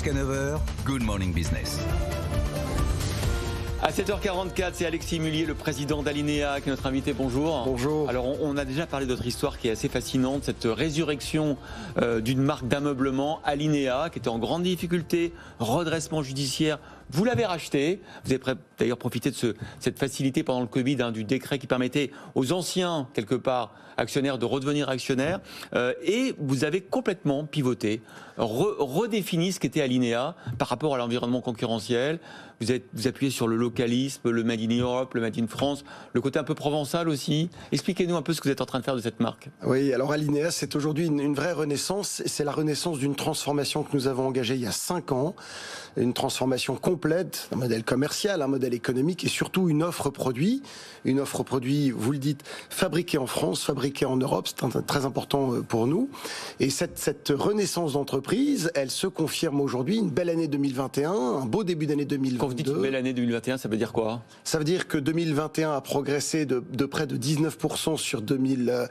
Jusqu'à 9h, Good Morning Business. À 7h44, c'est Alexis Mullier, le président d'Alinea, qui est notre invité. Bonjour. Bonjour. Alors, on a déjà parlé de votre histoire qui est assez fascinante, cette résurrection d'une marque d'ameublement, Alinea, qui était en grande difficulté, redressement judiciaire. Vous l'avez racheté. Vous avez d'ailleurs profité de cette facilité pendant le Covid, du décret qui permettait aux anciens, quelque part, actionnaires de redevenir actionnaires. Et vous avez complètement pivoté, redéfini ce qu'était Alinea par rapport à l'environnement concurrentiel. Vous appuyez sur le localisme, le Made in Europe, le Made in France, le côté un peu provençal aussi. Expliquez-nous un peu ce que vous êtes en train de faire de cette marque. Oui, alors Alinea, c'est aujourd'hui une vraie renaissance. C'est la renaissance d'une transformation que nous avons engagée il y a 5 ans. Une transformation complète, un modèle commercial, un modèle économique et surtout une offre produit. Une offre produit, vous le dites, fabriquée en France, fabriquée en Europe. C'est très important pour nous. Et cette renaissance d'entreprise, elle se confirme aujourd'hui. Une belle année 2021, un beau début d'année 2022. Quand vous dites une belle année 2021, ça veut dire quoi ? Ça veut dire que 2021 a progressé de près de 19% sur 2020,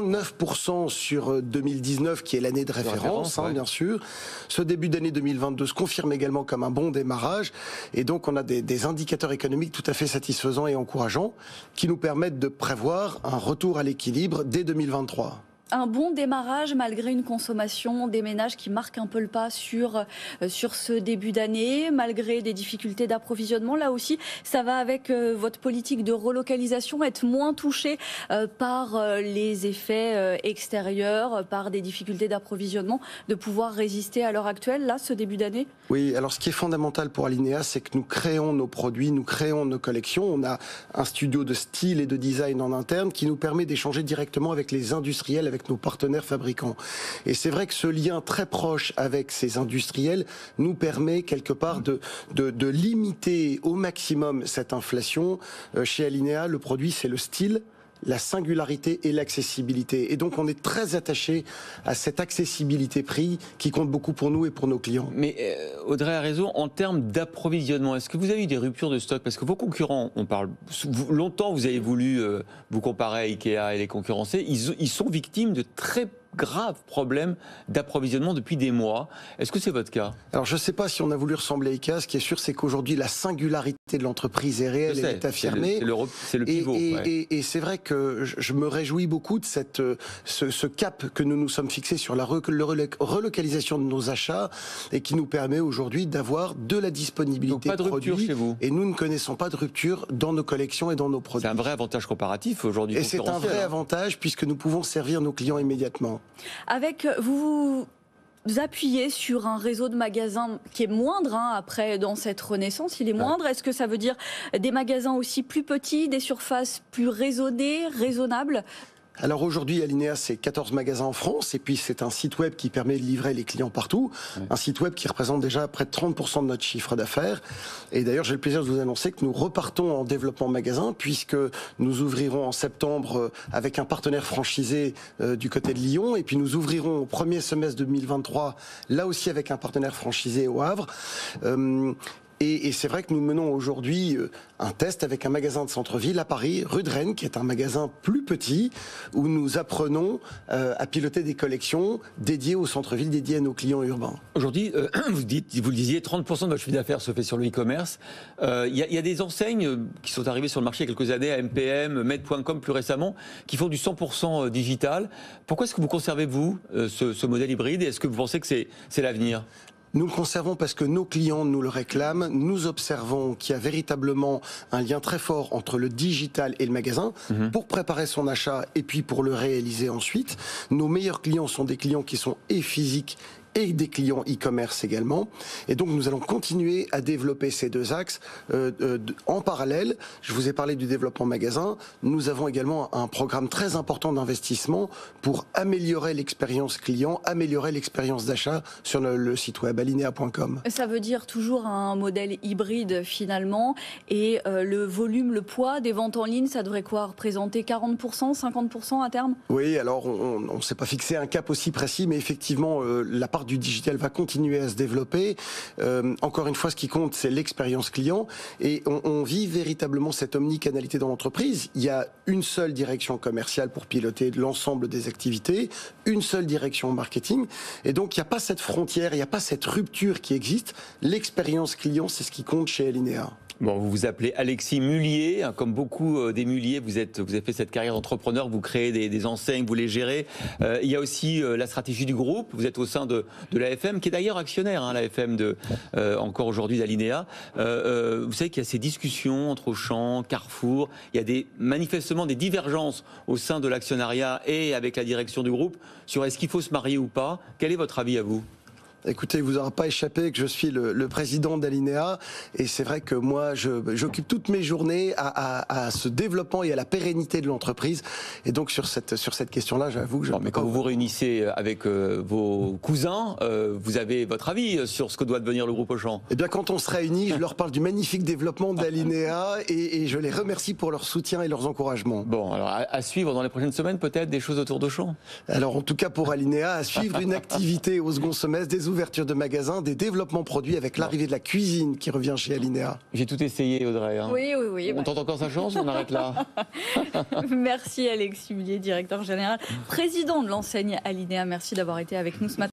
9% sur 2019 qui est l'année de référence, ouais. Bien sûr. Ce début d'année 2022 se confirme également comme un bon démarrage et donc on a des indicateurs économiques tout à fait satisfaisants et encourageants qui nous permettent de prévoir un retour à l'équilibre dès 2023. Un bon démarrage malgré une consommation des ménages qui marque un peu le pas sur ce début d'année, malgré des difficultés d'approvisionnement. Là aussi, ça va avec votre politique de relocalisation, être moins touché par les effets extérieurs, par des difficultés d'approvisionnement, de pouvoir résister à l'heure actuelle, là, ce début d'année ? Oui, alors ce qui est fondamental pour Alinea, c'est que nous créons nos produits, nous créons nos collections. On a un studio de style et de design en interne qui nous permet d'échanger directement avec les industriels, avec nos partenaires fabricants. Et c'est vrai que ce lien très proche avec ces industriels nous permet quelque part de limiter au maximum cette inflation. Chez Alinea, le produit, c'est le style, la singularité et l'accessibilité. Et donc, on est très attaché à cette accessibilité prix qui compte beaucoup pour nous et pour nos clients. Mais Audrey a raison, en termes d'approvisionnement, est-ce que vous avez eu des ruptures de stock ? Parce que vos concurrents, longtemps vous avez voulu vous comparer à Ikea et les concurrencer, ils sont victimes de très graves problèmes d'approvisionnement depuis des mois. Est-ce que c'est votre cas ? Alors je ne sais pas si on a voulu ressembler à Ikea. Ce qui est sûr, c'est qu'aujourd'hui la singularité de l'entreprise est réelle et est affirmée. C'est le pivot. Et c'est vrai que je me réjouis beaucoup de ce cap que nous nous sommes fixés sur la relocalisation de nos achats et qui nous permet aujourd'hui d'avoir de la disponibilité. Donc pas de rupture chez vous. Et nous ne connaissons pas de rupture dans nos collections et dans nos produits. C'est un vrai avantage comparatif aujourd'hui. Et c'est un vrai avantage puisque nous pouvons servir nos clients immédiatement. Avec vous appuyez sur un réseau de magasins qui est moindre après dans cette renaissance, il est moindre. Est-ce que ça veut dire des magasins aussi plus petits, des surfaces plus raisonnées, raisonnables ? Alors aujourd'hui, Alinea, c'est 14 magasins en France et puis c'est un site web qui permet de livrer les clients partout. Oui. Un site web qui représente déjà près de 30% de notre chiffre d'affaires. Et d'ailleurs, j'ai le plaisir de vous annoncer que nous repartons en développement magasin puisque nous ouvrirons en septembre avec un partenaire franchisé du côté de Lyon. Et puis nous ouvrirons au premier semestre 2023, là aussi avec un partenaire franchisé au Havre. Et c'est vrai que nous menons aujourd'hui un test avec un magasin de centre-ville à Paris, rue de Rennes, qui est un magasin plus petit, où nous apprenons à piloter des collections dédiées au centre-ville, dédiées à nos clients urbains. Aujourd'hui, vous le disiez, 30% de votre chiffre d'affaires se fait sur le e-commerce. Il y a des enseignes qui sont arrivées sur le marché il y a quelques années, à MPM, Med.com plus récemment, qui font du 100% digital. Pourquoi est-ce que vous conservez, vous, ce modèle hybride ? Et est-ce que vous pensez que c'est l'avenir ? Nous le conservons parce que nos clients nous le réclament. Nous observons qu'il y a véritablement un lien très fort entre le digital et le magasin pour préparer son achat et puis pour le réaliser ensuite. Nos meilleurs clients sont des clients qui sont physiques et des clients e-commerce également. Et donc nous allons continuer à développer ces deux axes en parallèle. Je vous ai parlé du développement magasin. Nous avons également un programme très important d'investissement pour améliorer l'expérience client, améliorer l'expérience d'achat sur le site web alinea.com. Ça veut dire toujours un modèle hybride finalement. Et le volume, le poids des ventes en ligne, ça devrait quoi représenter 40%, 50% à terme ? Oui, alors on ne s'est pas fixé un cap aussi précis, mais effectivement la part part du digital va continuer à se développer. Encore une fois, ce qui compte, c'est l'expérience client. Et on vit véritablement cette omnicanalité dans l'entreprise. Il y a une seule direction commerciale pour piloter l'ensemble des activités, une seule direction marketing. Et donc, il n'y a pas cette frontière, il n'y a pas cette rupture qui existe. L'expérience client, c'est ce qui compte chez Alinéa. Bon, vous vous appelez Alexis Mullier, hein, comme beaucoup des Mullier, vous avez fait cette carrière d'entrepreneur, vous créez des enseignes, vous les gérez. Il y a aussi la stratégie du groupe, vous êtes au sein de l'AFM, qui est d'ailleurs actionnaire, hein, l'AFM encore aujourd'hui d'Alinéa. Vous savez qu'il y a ces discussions entre Auchan, Carrefour, il y a manifestement des divergences au sein de l'actionnariat et avec la direction du groupe sur est-ce qu'il faut se marier ou pas. Quel est votre avis à vous ? Écoutez, il vous aura pas échappé que je suis le président d'Alinéa et c'est vrai que moi, j'occupe toutes mes journées à ce développement et à la pérennité de l'entreprise. Et donc sur cette question-là, j'avoue que mais quand vous vous réunissez avec vos cousins, vous avez votre avis sur ce que doit devenir le groupe Auchan. Eh bien, quand on se réunit, je leur parle du magnifique développement d'Alinéa et je les remercie pour leur soutien et leurs encouragements. Bon, alors à suivre dans les prochaines semaines, peut-être des choses autour d'Auchan. Alors en tout cas pour Alinéa, à suivre une activité au second semestre, des ouvertures de magasins, des développements produits avec l'arrivée de la cuisine qui revient chez Alinéa. J'ai tout essayé, Audrey. Hein. Oui. On tente encore sa chance ou on arrête là? Merci Alexis Mullier, directeur général, président de l'enseigne Alinéa. Merci d'avoir été avec nous ce matin.